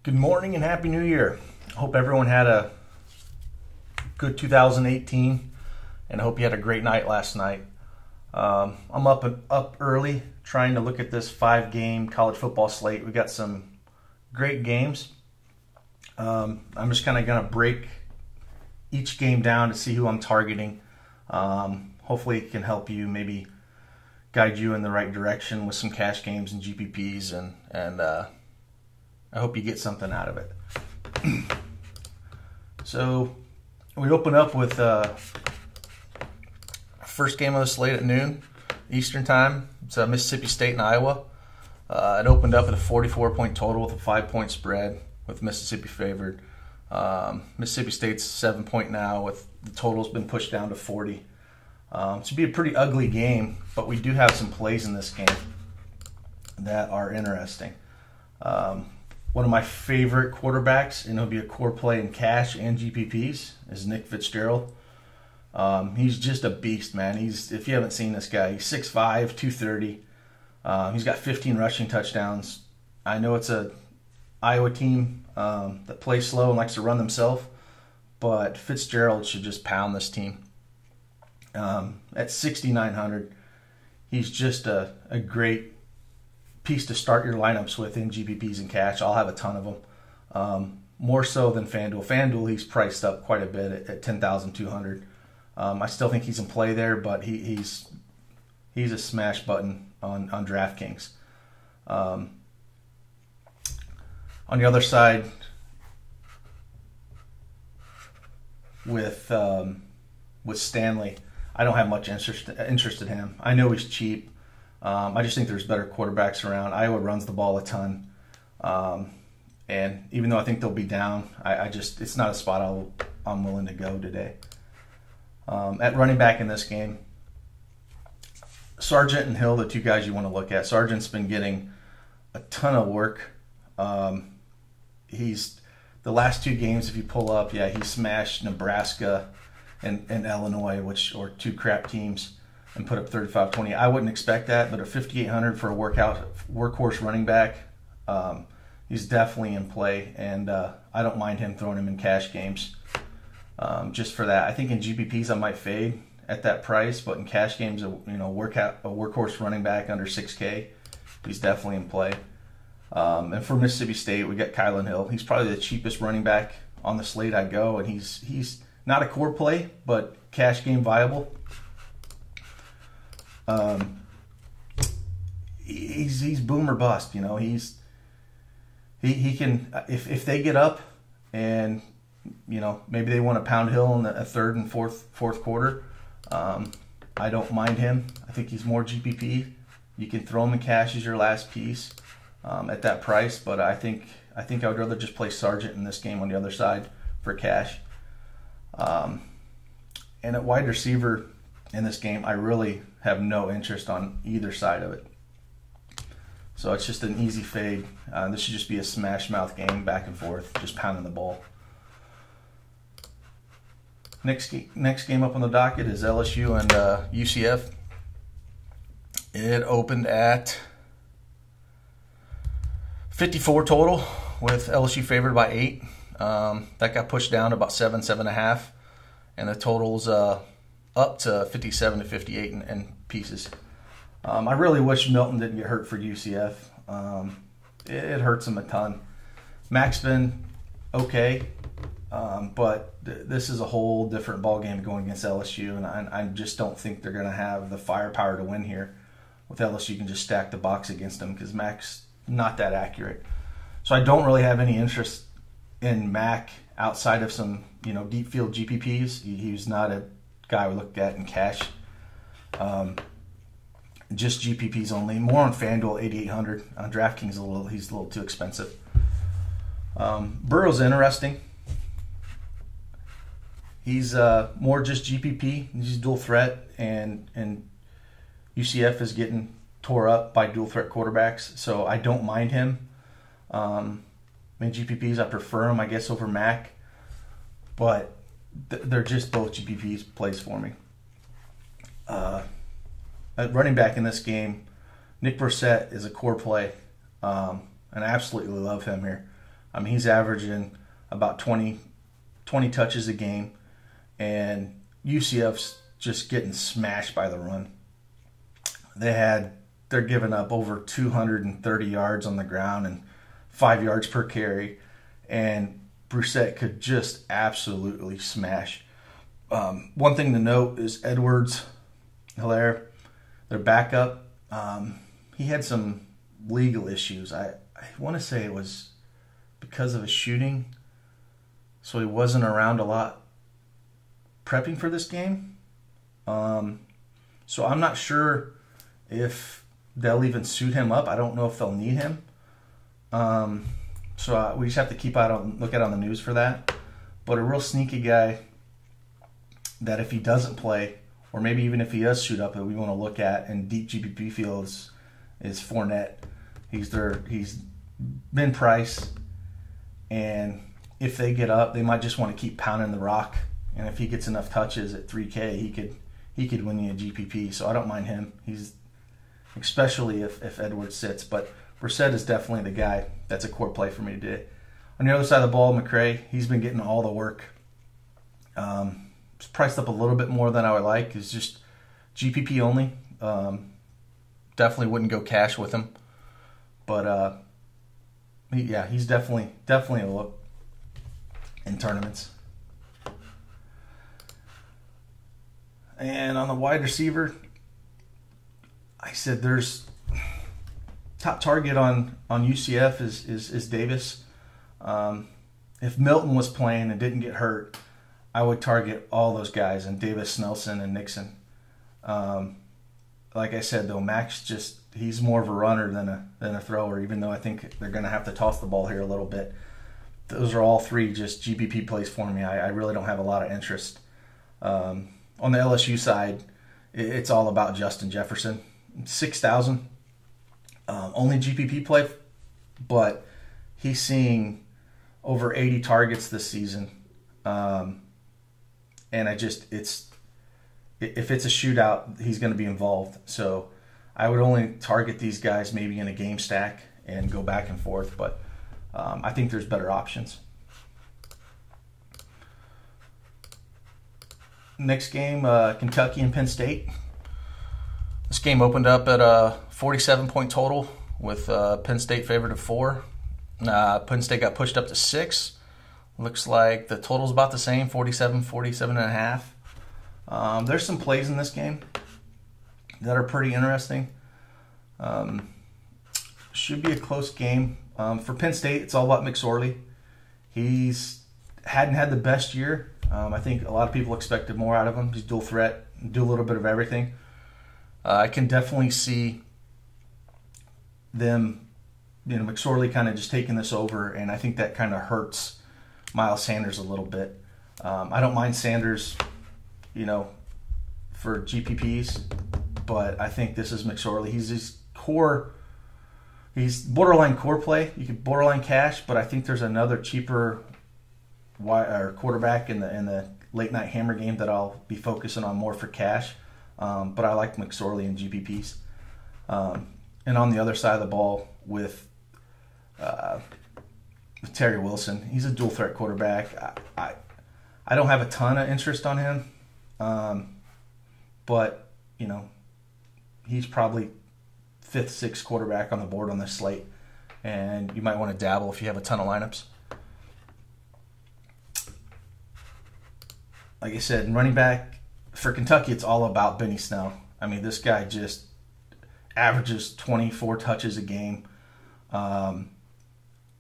Good morning and Happy New Year. I hope everyone had a good 2018 and I hope you had a great night last night. I'm up early trying to look at this 5-game college football slate. We got some great games. I'm just kind of going to break each game down to see who I'm targeting. Hopefully it can help you, maybe guide you in the right direction with some cash games and GPPs, and I hope you get something out of it. So we open up with first game of the slate at noon Eastern time. It's Mississippi State and Iowa. It opened up at a 44-point total with a 5-point spread with Mississippi favored. Mississippi State's 7-point now with the total's been pushed down to 40. It should be a pretty ugly game, but we do have some plays in this game that are interesting. One of my favorite quarterbacks, and it'll be a core play in cash and GPPs, is Nick Fitzgerald. He's just a beast, man. If you haven't seen this guy, he's 6'5", 230. He's got 15 rushing touchdowns. I know it's a Iowa team that plays slow and likes to run themselves, but Fitzgerald should just pound this team. At 6,900, he's just a great piece to start your lineups with in GPPs and cash. I'll have a ton of them. More so than FanDuel. FanDuel, he's priced up quite a bit at 10,200. I still think he's in play there, but he's a smash button on DraftKings. On the other side, with Stanley, I don't have much interest in him. I know he's cheap. I just think there's better quarterbacks around. Iowa runs the ball a ton. And even though I think they'll be down, it's not a spot I'm willing to go today. At running back in this game, Sargent and Hill, the two guys you want to look at. Sargent's been getting a ton of work. He's the last 2 games, if you pull up, he smashed Nebraska and Illinois, or 2 crap teams, and put up 35-20. I wouldn't expect that, but at 5,800 for a workhorse running back, he's definitely in play, and I don't mind him throwing him in cash games just for that. I think in GPPs I might fade at that price, but in cash games, a workhorse running back under 6K, he's definitely in play. And for Mississippi State, we got Kylan Hill. He's probably the cheapest running back on the slate I'd go, and he's not a core play, but cash game viable. He's boom or bust. He can, if they get up and maybe they want to pound Hill in a third and fourth quarter. I don't mind him. I think he's more GPP. You can throw him in cash as your last piece at that price, but I think I would rather just play Sargent in this game on the other side for cash. And at wide receiver in this game, I really have no interest on either side of it. So it's just an easy fade. This should just be a smash mouth game, back and forth, just pounding the ball. Next game up on the docket is LSU and UCF. It opened at 54 total with LSU favored by 8. That got pushed down to about 7.5, and the total's up to 57-58 in pieces. I really wish Milton didn't get hurt for UCF. It hurts him a ton. Mac's been okay, but this is a whole different ballgame going against LSU, and I just don't think they're going to have the firepower to win here. With LSU, you can just stack the box against them because Mac's not that accurate. So I don't really have any interest in Mac outside of some deep field GPPs. He's not a guy we looked at in cash. Just GPPs only. More on FanDuel, 8,800. On DraftKings, he's a little too expensive. Burrow's interesting. He's more just GPP. He's dual threat, and UCF is getting tore up by dual threat quarterbacks, so I don't mind him. GPPs, I prefer him, I guess, over Mac, but they're just both GPPs plays for me. At running back in this game, Nick Brissett is a core play, and I absolutely love him here. I mean, he's averaging about 20 touches a game, and UCF's just getting smashed by the run. They're giving up over 230 yards on the ground and 5 yards per carry, and Brissett could just absolutely smash. One thing to note is Edwards-Helaire, their backup, he had some legal issues. I want to say it was because of his shooting, so he wasn't around a lot prepping for this game. So I'm not sure if they'll even suit him up. I don't know if they'll need him. So we just have to look out on the news for that. But a real sneaky guy that if he doesn't play, or maybe even if he does shoot up, that we want to look at in deep GPP fields is Fournette. He's been priced, and if they get up, they might just want to keep pounding the rock. And if he gets enough touches at 3K, he could win you a GPP. So I don't mind him. He's especially if Edwards sits, but Brissett is definitely the guy that's a core play for me today. On the other side of the ball, McCray, he's been getting all the work. It's priced up a little bit more than I would like. It's just GPP only. Definitely wouldn't go cash with him, but he's definitely a look in tournaments. And on the wide receiver, I said there's top target on UCF is Davis. If Milton was playing and didn't get hurt, I would target all those guys, and Davis, Nelson, and Nixon. Like I said, though, Max he's more of a runner than a thrower, even though I think they're going to have to toss the ball here a little bit. Those are all three just GPP plays for me. I really don't have a lot of interest. On the LSU side, it's all about Justin Jefferson. 6,000. Only GPP play, but he's seeing over 80 targets this season. And if it's a shootout, he's going to be involved. So I would only target these guys maybe in a game stack and go back and forth. But I think there's better options. Next game, Kentucky and Penn State. This game opened up at a 47-point total with Penn State favored of 4. Penn State got pushed up to 6. Looks like the total's about the same, 47.5. There's some plays in this game that are pretty interesting. Should be a close game. For Penn State, it's all about McSorley. He's hadn't had the best year. I think a lot of people expected more out of him. He's dual threat, do a little bit of everything. I can definitely see them, McSorley kind of just taking this over, and I think that kind of hurts Miles Sanders a little bit. I don't mind Sanders, for GPPs, but I think this is McSorley. He's borderline core play. You could borderline cash, but I think there's another cheaper quarterback in the late night hammer game that I'll be focusing on more for cash. But I like McSorley and GPPs. And on the other side of the ball with Terry Wilson, he's a dual threat quarterback. I don't have a ton of interest on him, but he's probably 5th, 6th quarterback on the board on this slate, and you might want to dabble if you have a ton of lineups. Like I said, running back for Kentucky, it's all about Benny Snell. I mean, this guy just averages 24 touches a game. And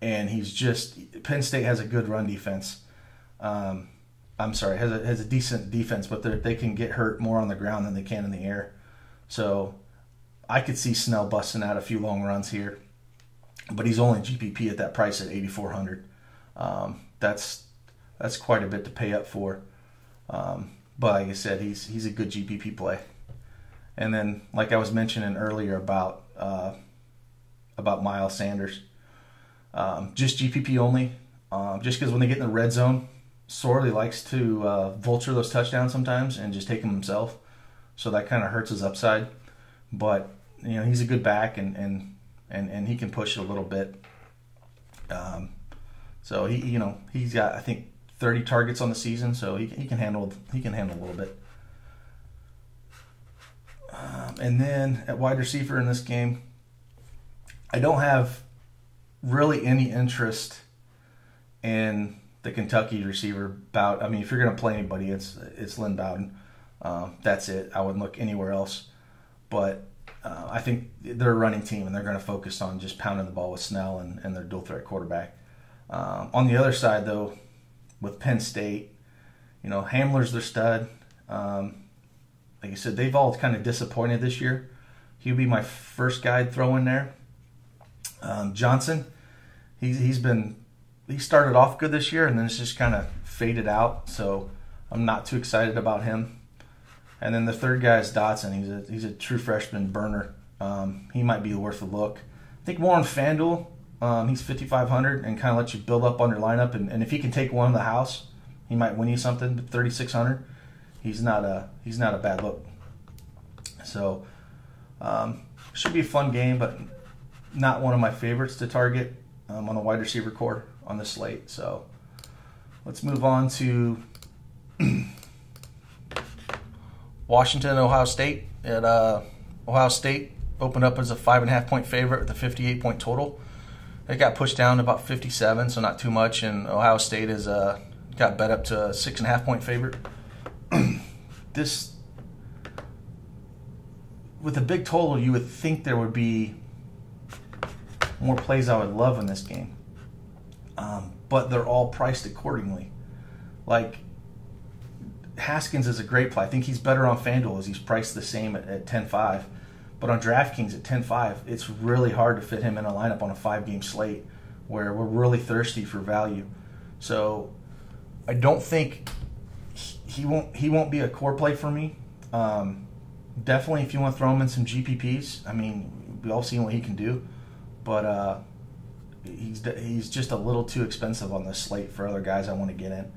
Penn State has a good run defense. Has a decent defense, but they can get hurt more on the ground than they can in the air. So I could see Snell busting out a few long runs here, but he's only GPP at that price at 8,400. That's quite a bit to pay up for. But like I said, he's a good GPP play. And then, like I was mentioning earlier about Miles Sanders, just GPP only. Just because when they get in the red zone, Sorley likes to vulture those touchdowns sometimes and just take them himself. So that kind of hurts his upside. But he's a good back and he can push it a little bit. So he's got, I think, 30 targets on the season, so he can handle a little bit. And then at wide receiver in this game, I don't have really any interest in the Kentucky receiver Bowden. I mean, if you're going to play anybody, it's Lynn Bowden. That's it. I wouldn't look anywhere else. But I think they're a running team, and they're going to focus on just pounding the ball with Snell and their dual threat quarterback. On the other side, though, with Penn State, Hamler's their stud. Like I said, they've all kind of disappointed this year. He'll be my first guy to throw in there. Johnson, he started off good this year, and then it's just kind of faded out. So I'm not too excited about him. And then the third guy is Dotson. He's a true freshman burner. He might be worth a look. I think more on FanDuel. He's 5,500 and kind of lets you build up on your lineup. And if he can take one in the house, he might win you something. But 3,600, he's not a bad look. So should be a fun game, but not one of my favorites to target on the wide receiver core on the slate. So let's move on to Washington, Ohio State. Ohio State opened up as a 5.5-point favorite with a 58-point total. It got pushed down to about 57, so not too much. And Ohio State is got bet up to a 6.5-point favorite. With a big total, you would think there would be more plays I would love in this game. But they're all priced accordingly. Like, Haskins is a great play. I think he's better on FanDuel as he's priced the same at 10.5. But on DraftKings at 10.5, it's really hard to fit him in a lineup on a 5-game slate where we're really thirsty for value. So I don't think he won't be a core play for me. Definitely if you want to throw him in some GPPs, I mean, we all seen what he can do. But he's just a little too expensive on this slate for other guys I want to get in.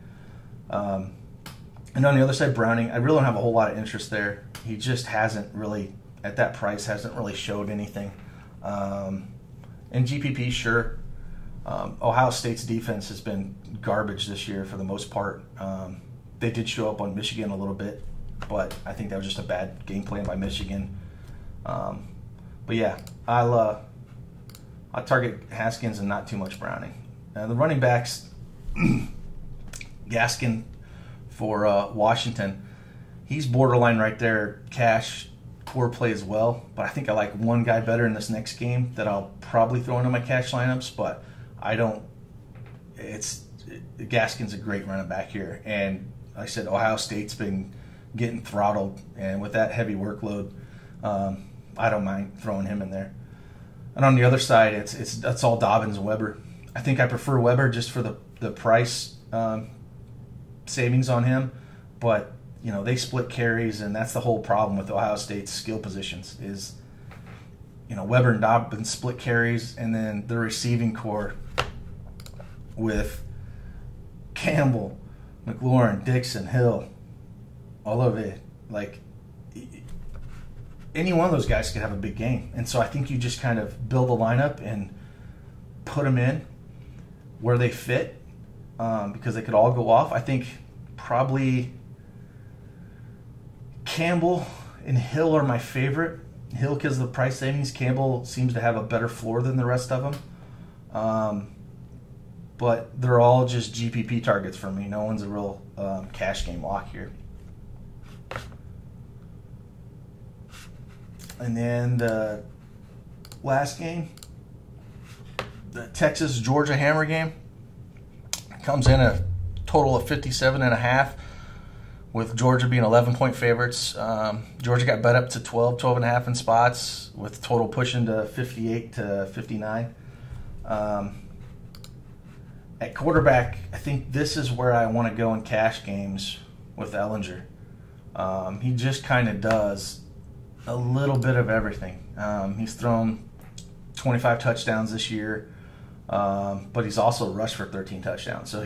And on the other side, Browning, I really don't have a whole lot of interest there. He just hasn't really, at that price, hasn't really showed anything. In GPP, sure. Ohio State's defense has been garbage this year for the most part. They did show up on Michigan a little bit, but I think that was just a bad game plan by Michigan. But yeah, I'll target Haskins and not too much Browning. The running backs, Gaskin for Washington, he's borderline right there, cash core play as well. But I think I like one guy better in this next game that I'll probably throw into my cash lineups. But I don't. Gaskin's a great running back here, and like I said, Ohio State's been getting throttled, and with that heavy workload, I don't mind throwing him in there. And on the other side, it's all Dobbins and Weber. I think I prefer Weber just for the price savings on him, but they split carries, and that's the whole problem with Ohio State's skill positions is Weber and Dobbins split carries, and then the receiving core with Campbell, McLaurin, Dixon, Hill, all of it. Like, any one of those guys could have a big game. And so I think you just kind of build a lineup and put them in where they fit because they could all go off. I think probably Campbell and Hill are my favorite. Hill because of the price savings. Campbell seems to have a better floor than the rest of them. But they're all just GPP targets for me. No one's a real cash game lock here. And then the last game, the Texas-Georgia Hammer game, comes in a total of 57.5, with Georgia being 11-point favorites. Georgia got bet up to 12.5 in spots, with total pushing to 58 to 59. At quarterback, I think this is where I want to go in cash games with Ellinger. He just kind of does a little bit of everything. He's thrown 25 touchdowns this year, but he's also rushed for 13 touchdowns. So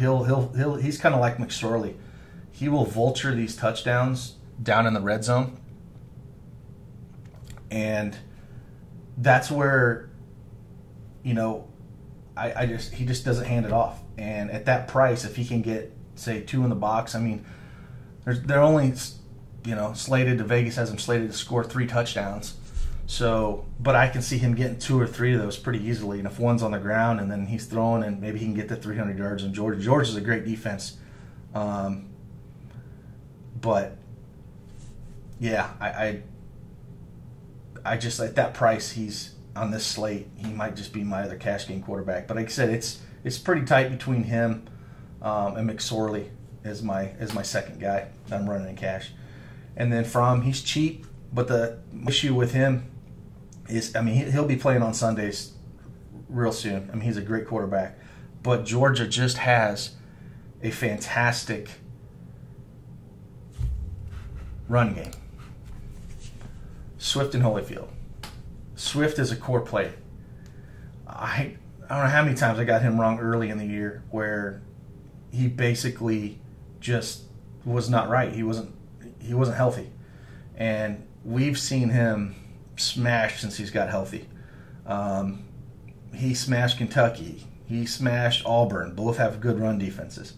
he's kind of like McSorley. He will vulture these touchdowns down in the red zone, and that's where he just doesn't hand it off. And at that price, if he can get, say, 2 in the box, I mean, they're only, slated to, Vegas has him slated to score 3 touchdowns. So, but I can see him getting 2 or 3 of those pretty easily. And if one's on the ground and then he's throwing, and maybe he can get to 300 yards in Georgia. Georgia's a great defense. But yeah, I just, at that price, he's on this slate, he might just be my other cash game quarterback. But like I said, it's pretty tight between him and McSorley as my second guy that I'm running in cash. And then he's cheap, but the issue with him is, I mean, he'll be playing on Sundays real soon. I mean, he's a great quarterback. But Georgia just has a fantastic run game. Swift and Holyfield. Swift is a core play. I don't know how many times I got him wrong early in the year where he basically just was not right. He wasn't healthy. And we've seen him smash since he's got healthy. He smashed Kentucky. He smashed Auburn. Both have good run defenses.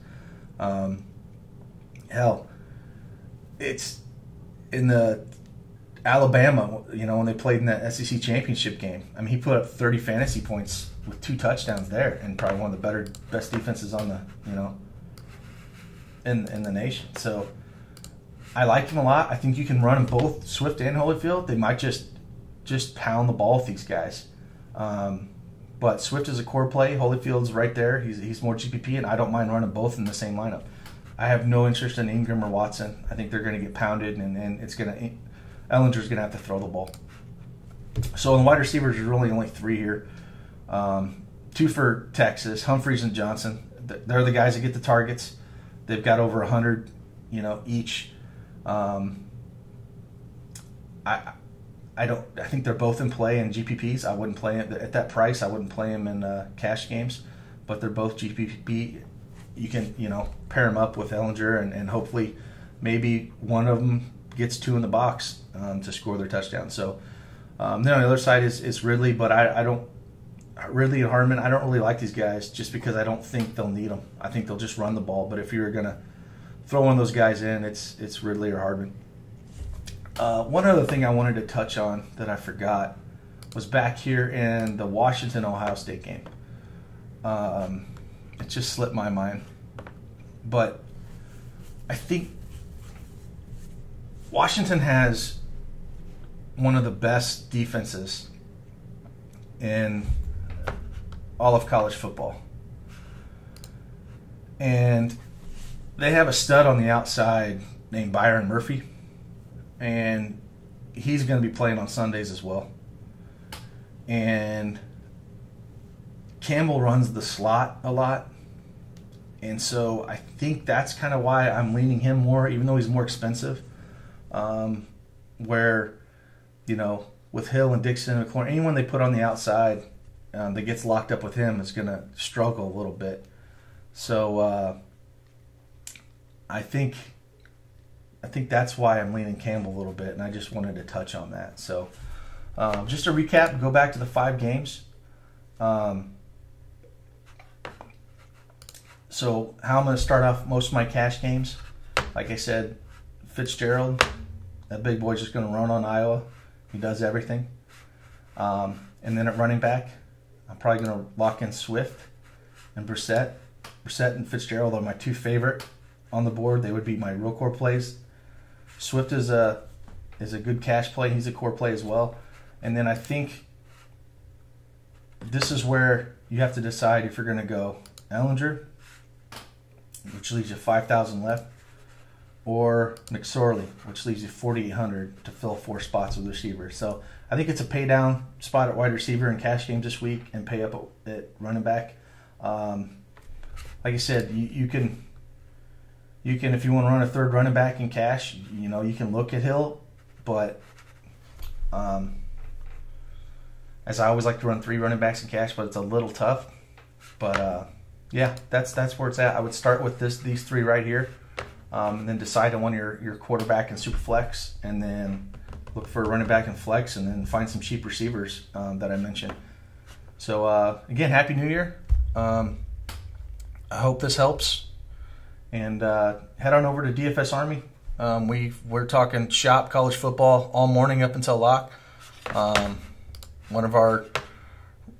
Hell, it's in the Alabama, when they played in that SEC championship game. I mean, he put up 30 fantasy points with 2 touchdowns there, and probably one of the best defenses on the, in the nation. So I like him a lot. I think you can run them both, Swift and Holyfield. They might just pound the ball with these guys. But Swift is a core play. Holyfield's right there. He's more GPP, and I don't mind running both in the same lineup. I have no interest in Ingram or Watson. I think they're going to get pounded, and Ellinger's going to have to throw the ball. So in wide receivers, there's really only 3 here. 2 for Texas, Humphreys and Johnson. They're the guys that get the targets. They've got over 100, each. I think they're both in play in GPPs. I wouldn't play it at that price. I wouldn't play them in cash games, but they're both GPP. You can, pair them up with Ellinger, and hopefully maybe one of them gets 2 in the box to score their touchdown. So then on the other side is Ridley, but Ridley and Harmon, I don't really like these guys just because I don't think they'll need them. I think they'll just run the ball. But if you're going to throw one of those guys in, it's Ridley or Hardman. One other thing I wanted to touch on that I forgot was back here in the Washington-Ohio State game. It just slipped my mind. But I think Washington has one of the best defenses in all of college football. And they have a stud on the outside named Byron Murphy. And he's going to be playing on Sundays as well. And Campbell runs the slot a lot. And so I think that's kind of why I'm leaning him more, even though he's more expensive. Where, with Hill and Dixon and McLaurin, anyone they put on the outside that gets locked up with him is going to struggle a little bit. So I think that's why I'm leaning Campbell a little bit, and I just wanted to touch on that. So just to recap, go back to the 5 games. So how I'm going to start off most of my cash games, like I said, Fitzgerald, that big boy's just going to run on Iowa. He does everything. And then at running back, I'm probably going to lock in Swift and Brissett. Brissett and Fitzgerald are my 2 favorite on the board. They would be my real core plays. Swift is a good cash play. He's a core play as well. And then I think this is where you have to decide if you're going to go Ellinger, which leaves you 5,000 left, or McSorley, which leaves you 4,800 to fill 4 spots with receivers. So I think it's a pay down spot at wide receiver in cash games this week and pay up at running back. Like I said, you can if you want to run a third running back in cash, you can look at Hill, but as I always like to run 3 running backs in cash, but it's a little tough. But yeah, that's where it's at. I would start with these 3 right here, and then decide on one of your quarterback and super flex, and then look for a running back and flex, and then find some cheap receivers that I mentioned. So again, Happy New Year. I hope this helps. And head on over to DFS Army. We're talking shop college football all morning up until lock. One of our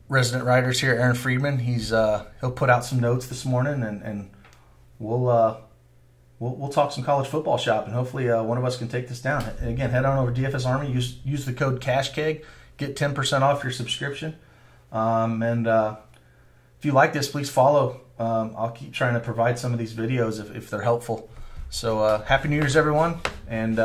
resident writers here, Aaron Friedman, he'll put out some notes this morning, and we'll talk some college football shop, and hopefully one of us can take this down. And again, head on over to DFS Army. Use the code CashKeg, get 10% off your subscription. And if you like this, please follow. I'll keep trying to provide some of these videos if they're helpful. So happy New Year's, everyone, and